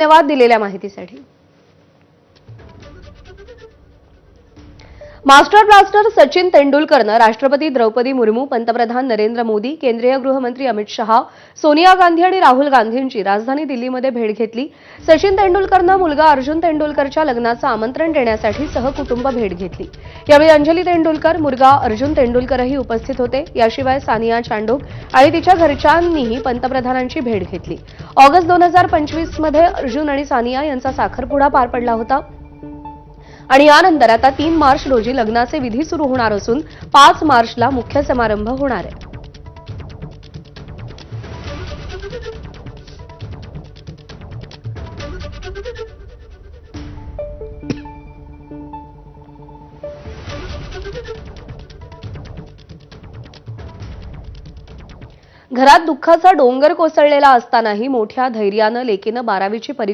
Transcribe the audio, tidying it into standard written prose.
धन्यवाद दिलेल्या माहितीसाठी। मास्टर ब्लास्टर सचिन तेंडुलकरनं राष्ट्रपती द्रौपदी मुर्मू, पंतप्रधान नरेंद्र मोदी, केंद्रीय गृहमंत्री अमित शहा, सोनिया गांधी आणि राहुल गांधींची राजधानी दिल्लीमध्ये भेट घेतली। सचिन तेंडुलकरनं मुलगा अर्जुन तेंडुलकरच्या लग्नाचं आमंत्रण देण्यासाठी सहकुटुंब भेट घेतली। यावेळी अंजली तेंडुलकर, मुलगा अर्जुन तेंडुलकरही उपस्थित होते। याशिवाय सानिया चांडोक आणि तिच्या घरच्यांनीही पंतप्रधानांची भेट घेतली। ऑगस्ट 2025 मध्ये अर्जुन आणि सानिया यांचा साखरपुडा पार पडला होता आणि यानंतर आता 3 मार्च रोजी लग्नाचे विधी सुरू होणार असून 5 मार्चला मुख्य समारंभ होणार आहे। घरात दुःखाचा डोंगर कोसळलेला असतानाही मोठ्या धैर्यानं लेकीनं 12वीची परीक्षा